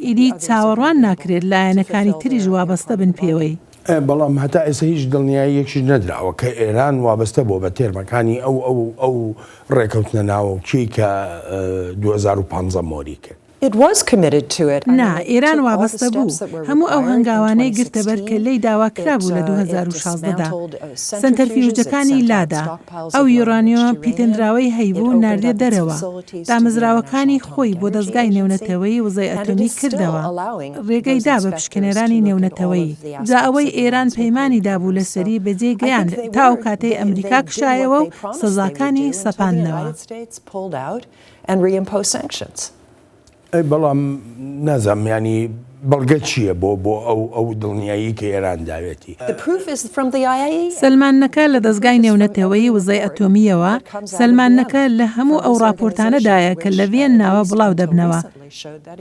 ئیدی چاوەڕوان ناکرێت لایەنەکانی تریژ وابەستە بن پێوەی. بەڵام هەتا ئێستا هیچ دڵنیاییەکیش نەدراوە کە ئێران وابەستە بۆ بە تێرمەکانی ئەو ڕێکەوتنە ناوچەی کە 2015 مۆری کرد. نا ئێران وابەستە بوو هەموو ئەو هەنگاوانەی گرتەبەر کە لی داوا کرابوو لە 2016دا سەنتەرفیوجەکانی لادا ئەو یۆرانیۆم پیتەنراوەی هەیبوو ناردێ دەرەوە دامەزراوەکانی خۆی بۆ دەستگای نێونەتەوەی وزەی ئەتۆمی کردەوە ڕێگەی دا بە پشکنێرانی نێونەتەوەی جا ئەوەی ئێران پەیمانی دابوو لەسەری بەجێ گەیاند تا ئەو کاتەی ئەمریکا کشایەوە و سەزاکانی سەپاندنەوە. بەڵام نازام ینی بەڵگە چییە بۆ ئەو دڵنیایی کە ئێران داوێتی؟ سەلمانەکە لە دەستگای نێونەتەوەی وزەی ئەتۆمیەوە سەلمانەکە لە هەموو ئەو راپۆرتانەدایە کە لە ڤێن ناوە بڵاو دەبنەوە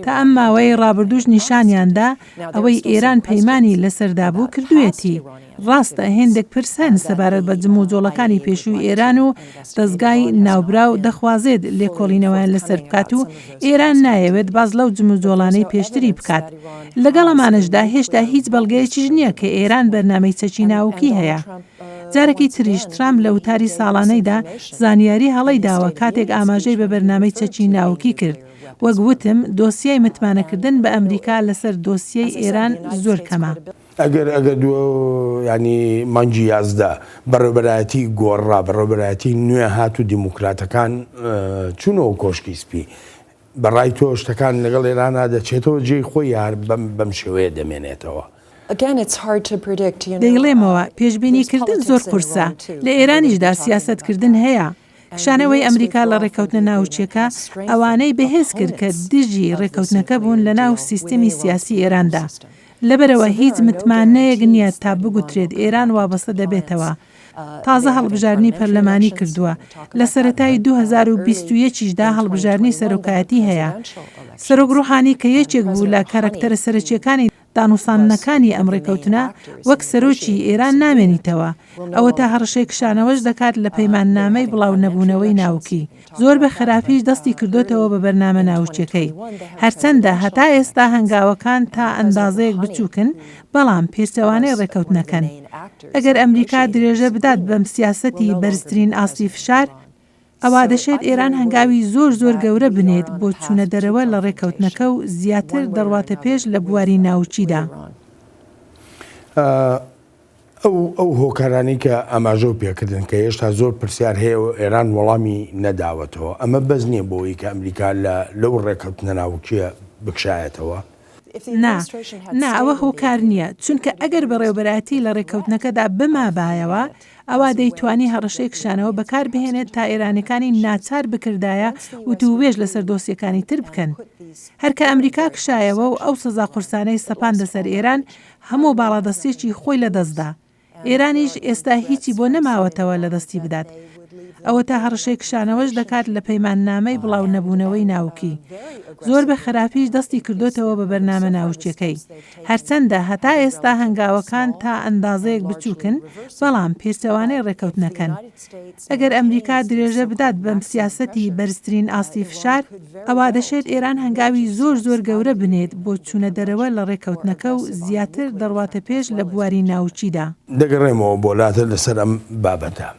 تا ئەم ماوەی ڕابردوش نیشانیاندا ئەوەی ئێران پەیمانی لەسەردابوو کردوێتی. ڕاستە هێندێک پرسەن سەبارەت بە جم و جۆڵەکانی پێشووی ئێران و دەستگای ناوبراو دەخوازێت لێکۆڵینەوەیان لەسەر بکات و ئێران نایەوێت باز لەو جم و جۆڵانەی پێشتری بکات. لەگەڵ ئەمانەشدا هێشتا هیچ بەڵگەیەکیش نییە کە ئێران بەرنامەی چەکی ناوکی هەیە. جارێکی تریش ترامپ لە وتاری ساڵانەیدا زانیاری هەڵەی داوە کاتێک ئاماژەی بە بەرنامەی چەکی ناوکی کرد. وەک وتم دۆسیای متمانەکردن بە ئەمریکا لەسەر دۆسیەی ئێران زۆر کەمە. ئەگەر ینی مانگی 11 بەڕێوەبەرایەتی گۆڕا بەڕێوەبەرایەتی نوێ هات و دیموکراتەکان چوونەوە کۆشکی سپی بەڕای تۆ شتەکان لەگەڵ ئێرانە دەچێتەوە جێی خۆی یار بەم شێوەیە دەمێنێتەوە. دەیڵێمەوە پێشبینیکردن زۆر قورسە لە ئێرانیشدا سیاسەتکردن هەیە. شانەوەی ئەمریکا لە ڕێکەوتنە ناوچێکە ئەوانەی بەهێز کرد کە دژی ڕێکەوتنەکە بوون لە ناو سیستەمی سیاسی ئێراندا. لەبەرەوە هیچ متمانەیەک نییە تا بگوترێت ئێران وابەستە دەبێتەوە. تازە هەڵبژارنی پەرلەمانی کردووە. لە سەرەتای 2021دا هەڵبژارنی سەرۆکایەتی هەیە. سەرۆک ڕوحانی کە یەکێک بوو لە کارکتەرە سەرەکیەکانی دانووساندنەکانی ئەم ڕێکەوتنە وەک سەرۆکی ئێران نامێنیتەوە. ئەوە تا هەڕەشەی کشانەوەش دەکات لە پەیماننامەی بڵاو نەبوونەوەی ناوکی. زۆر بە خراپیش دەستی کردوتەوە بە بەرنامە ناوچەکەی. هەرچەندە هەتا ئێستا هەنگاوەکان تا ئەندازەیەک بچووکن بەڵام پێچەوانەی ڕێکەوتنەکەن. ئەگەر ئەمریکا درێژە بدات بەم سیاسەتی بەرزترین ئاستی فشار، ئەوا دەشێت ئێران هەنگاوی زۆر گەورە بنێت بۆ چوونە دەرەوە لە ڕێکەوتنەکە و زیاتر دەڕواتە پێش لە بواری ناوچیدا. ئەو هۆکارانی کە ئاماژە پێکردن کە هێشتا زۆر پرسیار هەیە و ئێران وەڵامی نەداوەتەوە ئەمە بەز نییە بۆەوەی کە ئەمریکا لەو ڕێکەوتنە ناوچیە بکشایەتەوە. نا ئەوە هۆکار نییە چونکە ئەگەر بەڕێوەبەرایەتی لە ڕێکەوتنەکەدا بمابایەوە ئەوا دەیتوانی هەڕەشەی کشانەوە بەکار بهێنێت تا ئێرانەکانی ناچار بکردایە و تووێژ لەسەر دۆسیەکانی تر بکەن. هەرکە ئەمریکا کشایەوە و ئەو سزا قورسانەی سەپاندە سەر ئێران هەموو باڵادەستێکی خۆی لە دەستدا. ئێرانیش ئێستا هیچی بۆ نەماوەتەوە لە دەستی بدات. ئەوە تا هەڕەشەی کشانەوەش دەکات لە پەیماننامەی بڵاو نەبوونەوەی ناوکی. زۆر بە خراپیش دەستی کردوتەوە بە بەرنامە ناوچەکەی. هەرچەندە هەتا ئێستا هەنگاوەکان تا ئەندازەیەک بچووکن بەڵام پێچەوانەی ڕێکەوتنەکەن. ئەگەر ئەمریکا درێژە بدات بەم سیاسەتی بەرزترین ئاستی فشار، ئەوا دەشێت ئێران هەنگاوی زۆر گەورە بنێت بۆ چوونە دەرەوە لە ڕێکەوتنەکە و زیاتر دەڕواتە پێش لە بواری ناوچیدا. دەگەڕێمەوە بۆلاتە لەسەر ئەم بابەتە.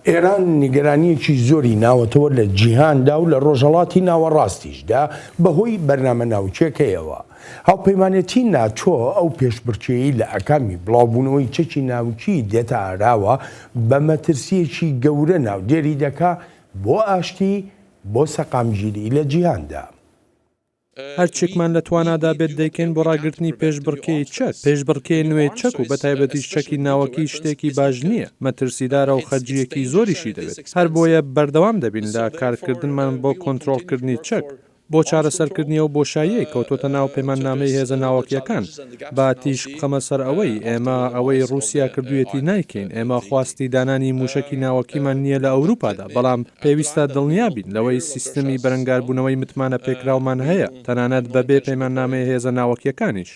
ئێران نیگەرانیەکی زۆری ناوەتەوە لە جیهاندا و لە ڕۆژهەڵاتی ناوەڕاستیشدا بەهۆی بەرنامە ناوچێکەیەوە. هاوپەیمانەتی ناچۆ ئەو پێشبڕکێی لە ئەکامی بڵاوبوونەوەی چەکی ناوچی دێتە ئاراوە بە مەترسیەکی گەورە ناودێری دەکا بۆ ئاشتی بۆ سەقامگیری لە جیهاندا. هەرچێکمان لە توانادا بێت دەیکەین بۆ ڕاگررتنی پێشبڕکێی چەک پێشبڕکێ نوێ چەک و بەتایبەتیش چەکی ناوەکی شتێکی باش نییە مەترسیدارە و خەرجیەکی زۆریشی دەوێت هەر بۆیە بەردەوام دەبین لە کارکردنمان بۆ کۆنتترۆلکردنی چەک بۆ چارەسەرکردنیەوە بۆشایی کەوتۆتە ناو پەیماننامەی هێزە ناوەکیەکان باتیش بخەمە سەر ئەوەی رووسیا کردوێتی نایکەین ئێمە خواستی دانانی موشکی ناوەکیمان نییە لە ئەوروپادا بەڵام پێویستە دڵنیابین لەوەی سیستمی بەرەنگاربوونەوەی متمانە پێکراومان هەیە تەنانەت بەبێ پەیماننامەی هێزە ناوەکیەکانیش.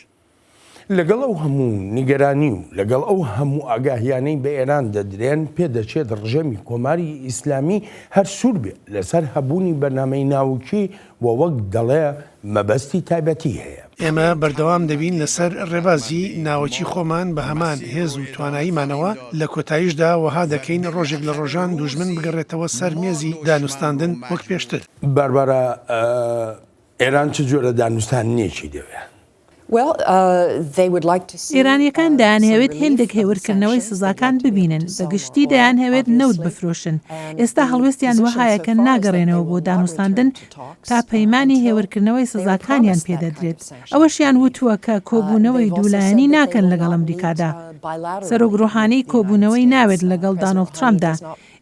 لەگەڵ ئەو هەموو نیگەرانی و لەگەڵ ئەو هەموو ئاگاهیانەی بە ئێران دەدرێن پێدەچێت ڕژەمی کۆماری ئیسلامی هەر سوور بێت لەسەر هەبوونی بەرنامەی ناوچی و وەک دەڵێ مەبەستی تایبەتی هەیە. ئێمە بەردەوام دەبین لەسەر ڕێبازی ناوەکی خۆمان بە هەمان هێز و تواناییمانەوە لە کۆتاییشدا وەها دەکەین ڕۆژێک لە ڕۆژان دوژمن بگەڕێتەوە سەر مێزی دانوستاندن وەک پێشتر. باربارە ئێران چ جۆرە دانوستانێکی دەوێت؟ ئێرانیەکان دەیانهەوێت هێندێک هێورکردنەوەی سزاکان ببینن بەگشتی دەیانهەوێت نەوت بفرۆشن ئێستا هەڵوێستیان وەهایەکە ناگەڕێنەوە بۆ دانوستاندن تا پەیمانی هێورکردنەوەی سزاکانیان پێدەدرێت ئەوەشیان وتووە کە کۆبوونەوەی دوولایەنی ناکەن لەگەڵ ئەمریکادا سەرۆک ڕۆحانی کۆبوونەوەی ناوێت لەگەڵ دانۆڵد ترامپدا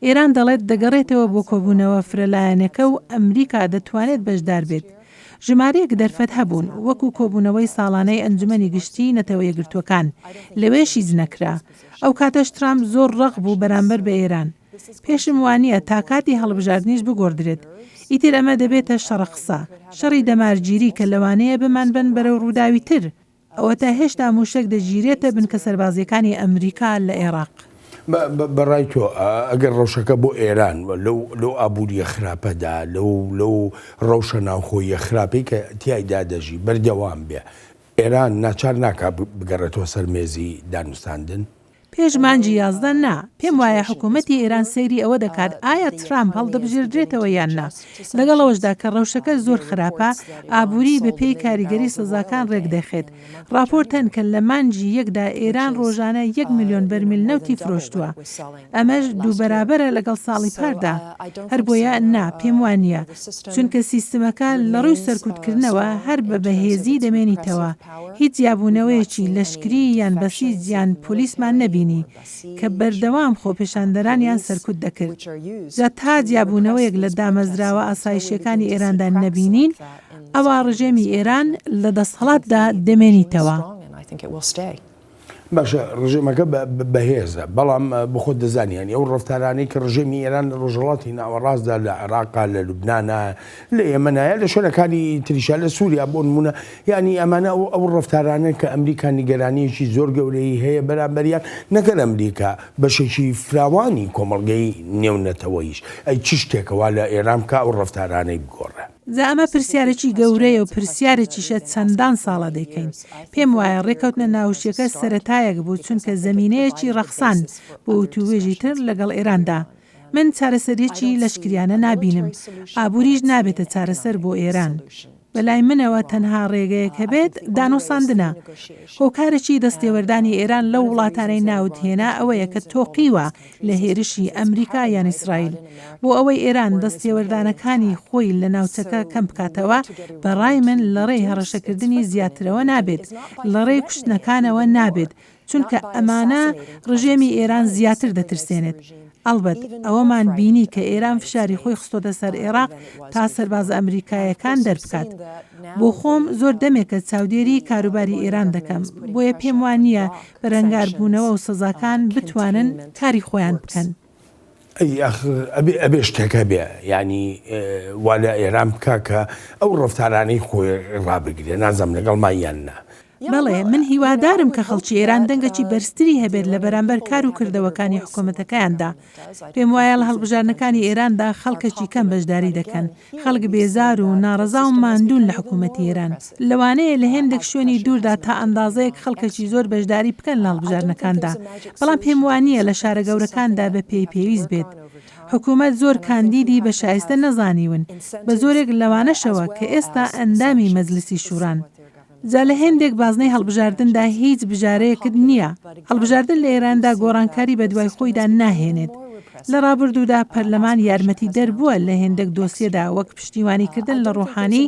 ئێران دەڵێت دەگەڕێتەوە بۆ کۆبوونەوە فرەلایەنەکە و ئەمریکا دەتوانێت بەشدار بێت ژمارەیەک دەرفەت هەبوون وەکو کۆبوونەوەی ساڵانەی ئەنجومەنی گشتی نەتەوە یەکگرتووەکان لەوێشی نەکرا ئەو کاتەش ترامپ زۆر ڕق بوو بەرامبەر بە ئێران پێشم وانییە تا کاتی هەڵبژاردنیش بگۆڕدرێت ئیتر ئەمە دەبێتە شەڕە قسە شەڕی دەمارگیری کە لەوانەیە بمان بن بەرەو ڕووداوی تر ئەوە تا هێشتا موشک دەگیرێتە بنکە سەربازیەکانی ئەمریکا لە عێراق. بەڕای تۆ ئەگەر ڕەوشەکە بۆ ئێران لەو ئابوووریە خراپەدا لەو ڕەوشە ناوخۆیە خراپەی کە تیایدا دەژی بەردەوام بێ ئێران ناچار ناکا بگەڕێتەوە سەر مێزی دانوستاندن؟ پێش مانجی 11 نا پێم وایە حکوومەتی ئێران سەیری ئەوە دەکات ئایا ترامپ هەڵدەبژێردرێتەوە یان نا لەگەڵەوەشدا کە ڕەوشەکە زۆر خراپە ئابووری بە پێی کاریگەری سزاکان ڕێک دەخێت راپۆرتەن کە لە مانجی یەکدا ئێران ڕۆژانە 1 ملیۆن بەرمیل نەوتی فرۆشتووە ئەمەش دوو بەرابەرە لەگەڵ ساڵی پاردا هەر بۆیە نا پێم وانە چونکە سیستمەکە لە ڕووی سەرکوتکردنەوە هەر بە بەهێزی دەمێنیتەوە هیچ یابوونەوەیەکی لەشکری یان بەسیج یان پۆلیسمان نەبینی کە بەردەوام خۆپێشاندەرانیان سەرکوت دەکرد جا تا جیابوونەوەیەک لە دامەزراوە ئاسایشەکانی ئێراندا نەبینین ئەوە ڕژێمی ئێران لە دەسەڵاتدا دەمێنیتەوە. باشە ڕژێمەکە بەهێزە بەڵام بخۆ دەزانیان ئەو ڕفتارانەی کە ڕژێمی ئێران لە ڕۆژهڵاتی ناوەڕاستدا لە عێراقا لە لوبنانە لە ئێمەنایە لە شوێنەکانی تریشا لە سووریا بۆ نمونە ینی ئەمانە ئەو ڕفتارانە کە ئەمریکا نیگەرانیەکی زۆر گەورەی هەیە بەرامبەریان نەکەن ئەمریکا بەشێکی فراوانی کۆمەڵگەی نێونەتەوەیش ئەی چ شتێکەوە لە ئێران بکە ئەو ڕفتارانەی بگۆڕە. زە ئەمە پرسیارێکی گەورەیە و پرسیارێکیشە چەندان ساڵە دەکەین پێم وایە ڕێکەوتنە ناوشیەکە سەرەتایەک بوو چونکە زەمینەیەکی ڕەخسان بۆ وتووێژی تر لەگەڵ ئێراندا من چارەسەرێکی لەشکریانە نابینم ئابووریش نابێتە چارەسەر بۆ ئێران بەلای منەوە تەنها ڕێگەیەک هەبێت دانوساندنە هۆکارێکی دەستێوەردانی ئێران لەو وڵاتانەی ناوتهێنا ئەوەیە کە تۆقیوە لە هێرشی ئەمریکا یان ئیسرائیل بۆ ئەوەی ئێران دەستێوەردانەکانی خۆی لە ناوچەکە کەم بکاتەوە بەڕای من لە ڕێی هەڕەشەکردنی زیاترەوە نابێت لە ڕێی کوشتنەکانەوە نابێت چونکە ئەمانە ڕژێمی ئێران زیاتر دەترسێنێت. ئەلبەت ئەوەمان بینی کە ئێران فشاری خۆی خستۆتە سەر عێراق تا سەرباز ئەمریکایەکان دەربکات بۆ خۆم زۆر دەمێکە چاودێری کاروباری ئێران دەکەم بۆیە پێم وانە بەرەنگاربوونەوە و سزاکان بتوانن کاری خۆیان بکەن. ئەبێ شتێکە بێ ینی وا لە ئێران بکە کە ئەو ڕفتارانەی خۆی ڕابگرێ نازەم لەگەڵ مایاننا. بەڵێ من هیوادارم کە خەڵکی ئێران دەنگەکی بەرزتری هەبێت لە بەرامبەر کار و کردەوەکانی حکوومەتەکەیاندا پێم وایە لە هەڵبژارنەکانی ئێراندا خەڵکێکی کەم بەشداری دەکەن خەڵک بێزار و ناڕەزا و ماندوون لە حکوومەتی ئێران لەوانەیە لە هێندێک شوێنی دووردا تا ئەندازەیەک خەڵکێکی زۆر بەشداری بکەن لە هەڵبژارنەکاندا بەڵام پێم وانە لە شارە گەورەکاندا بە پێویست بێت حکوومەت زۆر کاندیدی بە شایستە نەزانیون بە زۆرێک لەوانەشەوە کە ئێستا ئەندامی مەجلیسی شوران جا لە هێندێک بازنەی هەڵبژاردندا هیچ بژارەیەکت نییە هەڵبژاردن لە ئێراندا گۆڕانکاری بە دوای خۆیدا ناهێنێت لە ڕابردوودا پەرلەمان یارمەتی دەربووە لە هێندێک دۆسیەدا وەک پشتیوانیکردن لە ڕۆحانی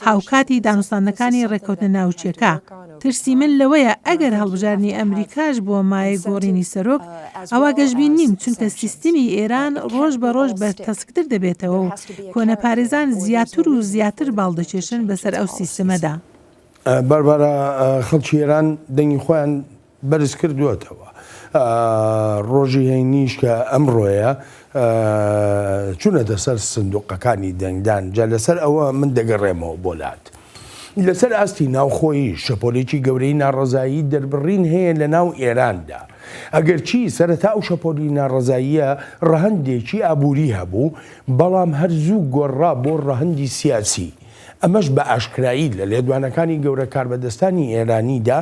هاوکاتی دانوستانەکانی ڕێکەوتنە ناوچیەکە ترسی من لەوەیە ئەگەر هەڵبژارنی ئەمریکاش بۆ مایە گۆڕینی سەرۆک ئەوە گەشتبین نیم چونکە سیستمی ئێران ڕۆژ بە ڕۆژ بەرتەسکتر دەبێتەوە و کۆنەپارێزان زیاتر و زیاتر باڵدەکێشن بەسەر ئەو سیستەمەدا. بەربارە خەڵکی ئێران دەنگی خۆیان بەرز کردووەتەوە ڕۆژی هەینیش کە ئەمڕۆیە چوونەتە سەر سندوقەکانی دەنگدان جا لەسەر ئەوە من دەگەڕێمەوە بۆلات لەسەر ئاستی ناوخۆیی شەپۆلێکی گەورەی ناڕەزایی دەربڕین هەیە لە ناو ئێراندا ئەگەر چی سەرەتا ئەو شەپۆلی ناڕەزاییە ڕەهەندێکی ئابووری هەبوو بەڵام هەرزوو گۆڕا بۆ ڕەهەندی سیاسی ئەمەش بە ئاشکرایی لە لێدوانەکانی گەورە کاربەدەستانی ئێرانیدا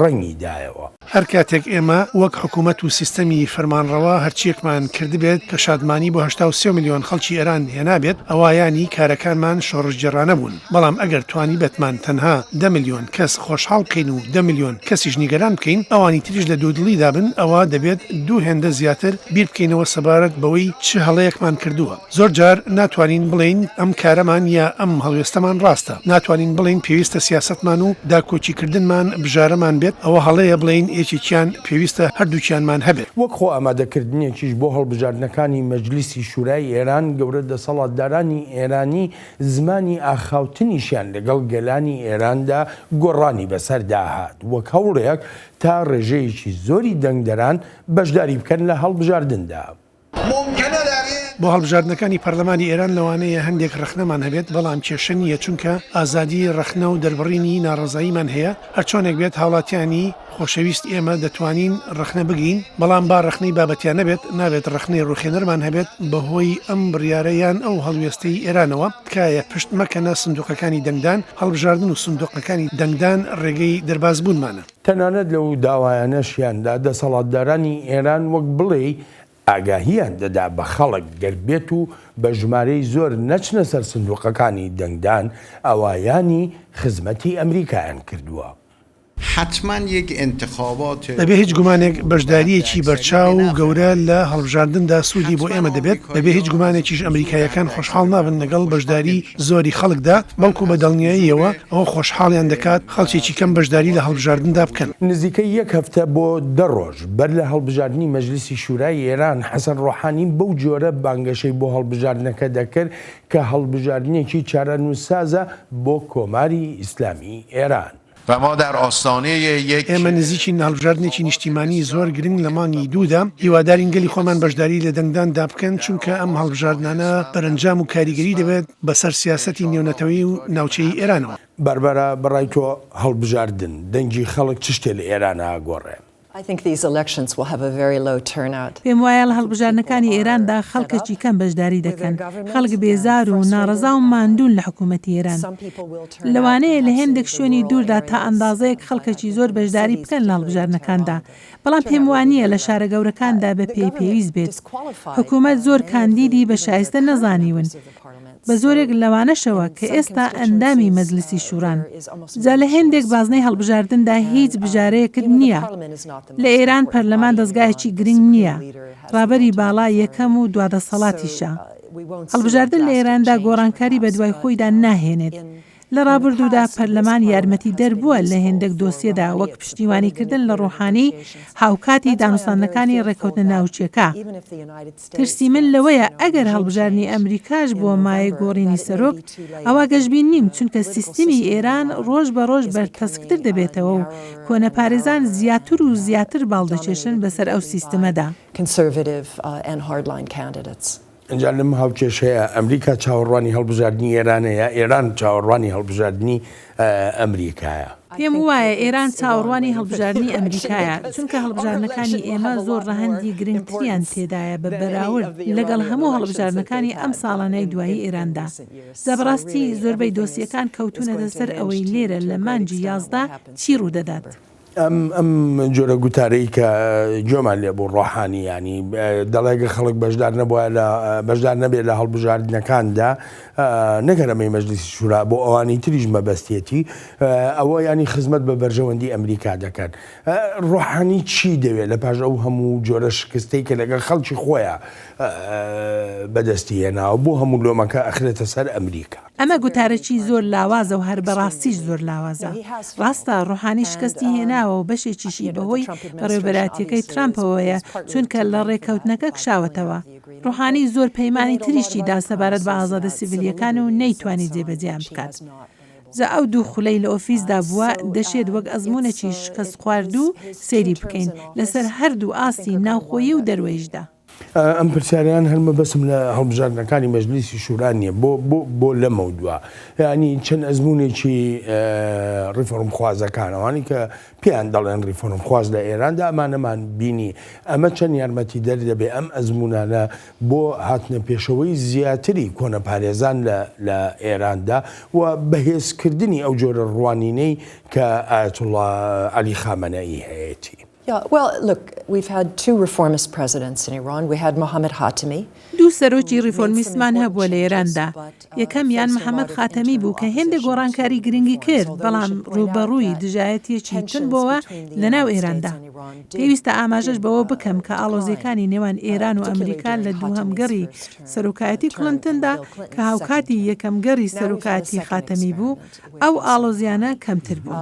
ڕەنگی دایەوە. هەر کاتێک ئێمە وەک حکوومەت و سیستەمی فەرمانڕەوە هەرچیەکمان کردبێت کە شادمانی بۆ 83 میلیۆن خەڵکی ئێران هێنابێت ئەوایانی کارەکانمان شۆڕژجێڕانە بوون بەڵام ئەگەر توانی بێتمان تەنها 10 میلیۆن کەس خۆشحاڵ بکەین و 10 میلیۆن کەسیش نیگەران بکەین ئەوانی تریش لە دوودڵیدا بن ئەوە دەبێت دوو هێندە زیاتر بیر بکەینەوە سەبارەت بەوەی چ هەڵەیەکمان کردووە زۆر جار ناتوانین بڵین ئەم کارەمان یا ئەم هەڵوێستەمان ڕاستە ناتوانین بڵین پێویستە سیاستمان و داکۆچیکردنمان بژارەمان بێت ئەوە هەڵەیە بڵین یەکێکیان پێویستە هەردووچیانمان هەبێت وەک خۆ ئامادەکردنیەکیش بۆ هەڵبژاردنەکانی مەجلیسی شورای ئێران گەورە دەسەڵاتدارانی ئێرانی زمانی ئاخاوتنیشیان لەگەڵ گەلانی ئێراندا گۆڕانی بەسەردا هات وەک هەوڵێک تا ڕێژەیەکی زۆری دەنگدەران بەشداری بکەن لە هەڵبژاردندا. بۆ هەڵبژاردنەکانی پەرلەمانی ئێران لەوانەیە هەندێک ڕخنەمان هەبێت بەڵام کێشە نییە چونکە ئازادی ڕخنە و دەربڕینی ناڕزاییمان هەیە هەرچۆنێک بێت هاوڵاتیانی خۆشەویست ئێمە دەتوانین ڕخنە بگین بەڵام با ڕخنەی بابەتیان نەبێت نابێت ڕخنەی ڕوخێنەرمان هەبێت بەهۆی ئەم بڕیارەیان ئەو هەڵوێستەی ئێرانەوە تکایە پشت مەکەنە سندوقەکانی دەنگدان هەڵبژاردن و سندوقەکانی دەنگدان ڕێگەی دەربازبوونمانە تەنانەت لەو داوایانەشیاندا دەسەڵاتدارانی ئێران وەک بڵێ ئاگاهیان دەدا بە خەڵک گەربێت و بە ژمارەی زۆر نەچنە سەر سندوقەکانی دەنگدان ئەوایانی خزمەتی ئەمریکایان کردووە. حتما یک انتخابات بەبێ هیچ گومانێک بەشداریەکی بەرچاو و گەورە لە هەڵبژاردندا سوودی بۆ ئێمە دەبێت بەبێ هیچ گومانێکیش ئەمریکایەکان خۆشحاڵ نابن لەگەڵ بەشداری زۆری خەڵکدا بەڵکو بە دڵنیاییەوە ئەوە خۆشحاڵیان دەکات خەڵکێکی کەم بەشداری لە هەڵبژاردندا بکەن. نزیکەی یەک هەفتە بۆ 10 ڕۆژ بەر لە هەڵبژاردننی مەجلیسی شورای ئێران حەسەن ڕۆحانی بەو جۆرە بانگەشەی بۆ هەڵبژاردنەکە دەکرد کە هەڵبژاردنێکی چارەنووسسازە بۆ کۆماری ئیسلامی ئێران. و ما در آستانه یک ئێمە نزیکی هەڵبژاردنێکی نیشتیمانی زۆر گرنگ لە مانگی دوودا هیوادارین گەلی خۆمان بەشداری لە دەنگداندا بکەن چونکە ئەم هەڵبژاردنانە بەرەنجام و کاریگەری دەبێت بەسەر سیاسەتی نێونەتەوەی و ناوچەی ئێرانەوە. بەربەرە بەڕای تۆ هەڵبژاردن دەنگی خەڵک چ شتێ لە ئێرانە گۆڕێ؟ پێم وایە لە هەڵبژاردنەکانی ئێراندا خەڵکێکی کەم بەشداری دەکەن خەڵک بێزار و ناڕەزا و ماندوون لە حکوومەتی ئێران لەوانەیە لە هێندێک شوێنی دووردا تا ئەندازەیەک خەڵکێکی زۆر بەشداری بکەن لە هەڵبژاردنەکاندا بەڵام پێم وانییە لە شارە گەورەکاندا بە پێویست بێت حکوومەت زۆر کاندیدی بە شایستە نەزانیون بە زۆرێک لەوانەشەوە کە ئێستا ئەندامی مەجلیسی شوران جا لە هێندێک بازنەی هەڵبژاردندا هیچ بژارەیەکرد نییە لە ئێران پەرلەمان دەستگایەکی گرنگ نییە ڕابەری باڵا یەکەم و دوادەسەڵاتیشە هەڵبژاردن لە ئێراندا گۆڕانکاری بە دوای خۆیدا ناهێنێت لە ڕابردوودا پەرلەمان یارمەتی دەربووە لە هێندێک دۆسیەدا وەک پشتیوانیکردن لە ڕۆحانی هاوکاتی دانوستانەکانی ڕێکەوتنە ناوچیەکە ترسی من لەوەیە ئەگەر هەڵبژاردننی ئەمریکاش بۆ مایە گۆڕینی سەرۆک ئەوە گەشتبین نیم چونکە سیستمی ئێران ڕۆژ بە ڕۆژ بەرتەسکتر دەبێتەوە و کۆنەپارێزان زیاتر و زیاتر باڵدەکێشن بەسەر ئەو سیستەمەدا. ئەنجا لەم هاوکێشەیە ئەمریکا چاوەڕوانی هەڵبژاردننی ئێرانەیە ئێران چاوەڕوانی هەڵبژاردننی ئەمریکایە. پێم وایە ئێران چاوەڕوانی هەڵبژاردننی ئەمریکایە چونکە هەڵبژاردنەکانی ئێمە زۆر ڕەهەندی گرنگتریان تێدایە بە بەراورد لەگەڵ هەموو هەڵبژاردنەکانی ئەم ساڵانەی دوایی ئێراندا. زەبڕاستی زۆربەی دۆسیەکان کەوتونەتە سەر ئەوەی لێرە لە مانجی 11 چی ڕوودەدات. ئەم جۆرە گوتارەی کە جۆمان لێ بوو ڕۆحانی ینی دەڵێگە خەڵک بەشدار نەبووە لە بەشدار نەبێت لە هەڵبژاردنەکاندا نەگەرەمەی مەجلیسی شورا بۆ ئەوانی تریژ مەبەستێتی ئەوە ینی خزمەت بە بەرژەوەندی ئەمریکا دەکەن. ڕۆحانی چی دەوێت لە پاش ئەو هەموو جۆرە شکستەی کە لەگەڵ خەڵکی خۆیە بەدەستی هێناوە بۆ هەموو لۆمەکە ئەخرێتە سەر ئەمریکا. ئەمە گوتارەکی زۆر لاوازە و هەر بەڕاستیش زۆر لاوازە. ڕاستە ڕۆحانی شکستی هێناوە و بەشێکیشی بەهۆی بەڕێوەبەراتیەکەی ترامپەوەیە چونکە لە ڕێکەوتنەکە کشاوەتەوە. ڕۆحانی زۆر پەیمانی تریشی دا سەبارەت بە ئازادە سیڤیلیەکان و نەیتوانی جێبەجێیان بکات. جا ئەو دوو خولەی لە ئۆفیسدا بووە دەشێت وەک ئەزمونێکی شکست خوارد و سەیری بکەین لەسەر هەردوو ئاستی ناوخۆیی و دەروێژدا. ئەم پرسیاریان هەرمە بەسم لە هەڵبژاردنەکانی مەجلیسی شورانیە بۆ لەمە دووە ینی چەند ئەزمونێکی ڕیفۆرم خوازەکانەوانی کە پێیان دەڵێن ڕیفۆرم خواز لە ئێراندا ئەمانەمان بینی ئەمە چەند یارمەتی دەردەبێ ئەم ئەزمونانە بۆ هاتنە پێشەوەی زیاتری کۆنەپارێزان لە ئێراندا و بەهێزکردنی ئەو جۆرە ڕوانینەی کە ئایەتوڵڵا عەلی خامنەئی هەیەی. Yeah, well, look, we've had two reformist presidents in Iran. We had Mohammad Khatami. دوو سەرۆکی ریفۆرمیستمان هەبووە لە ئێراندا. یەکەمیان محەممەد خاتەمی بوو کە هێندێک گۆڕانکاری گرنگی کرد بەڵام ڕوبەڕووی دژایەتیەکی تون بۆەوە لە ناو ئێراندا. پێویستە ئاماژەش بەوە بکەم کە ئاڵۆزیەکانی نێوان ئێران و ئەمریکا لە دووهەمگەڕی سەرۆکایەتی کلنتندا کە هاوکاتی یەکەمگەڕی سەرۆکایەتی خاتەمی بوو ئەو ئاڵۆزیانە کەمتر بوو.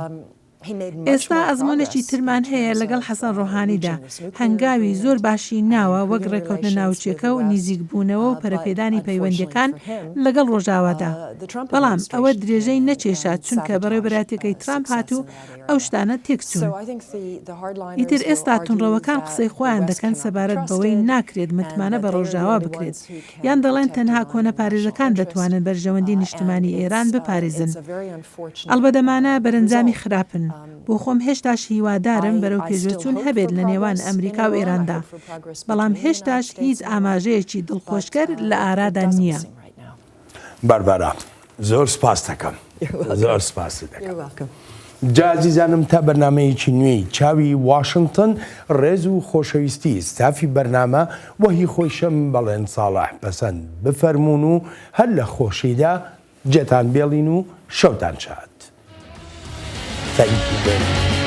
ئێستا ئەزمونێکی ترمان هەیە لەگەڵ حەسەن ڕۆحانیدا هەنگاوی زۆر باشی ناوە وەک ڕێکەوتنە ناوچێکە و نزیکبوونەوە و پەرەپێدانی پەیوەندیەکان لەگەڵ ڕۆژاوادا بەڵام ئەوە درێژەی نەچێشات چونکە بەڕێوەبەراتەکەی ترامپ هاتوو ئەو شتانە تێکچوون. ئیتر ئێستا تونڕەوەکان قسەی خۆیان دەکەن سەبارەت بەوەی ناکرێت متمانە بە ڕۆژاوا بکرێت یان دەڵێن تەنها کۆنە پارێزەکان دەتوانن بەرژەوەندی نیشتیمانی ئێران بپارێزن. ئەلبەدەمانە بەرەنجامی خراپن. بۆ خۆم هێشتاش هیوادارم بەرەو پێشوەچوون هەبێت لە نێوان ئەمریکا و ئێراندا بەڵام هێشتاش هیچ ئاماژەیەکی دڵخۆشکەر لە ئارادا نییە. بەربەرە زۆر سپاس دەکەم زۆر سپاس دەکەم. جازیزانم تا بەرنمەیەکی نوێی چاوی واشنگتن ڕێز و خۆشەویستی ستافی بەرنامە وەهی خۆشەم بەڵێن ساڵح پەسەند بفەرمونون و هەر لە خۆشیدا جێتان بێڵین و شەوتان شاد. Thank you very much.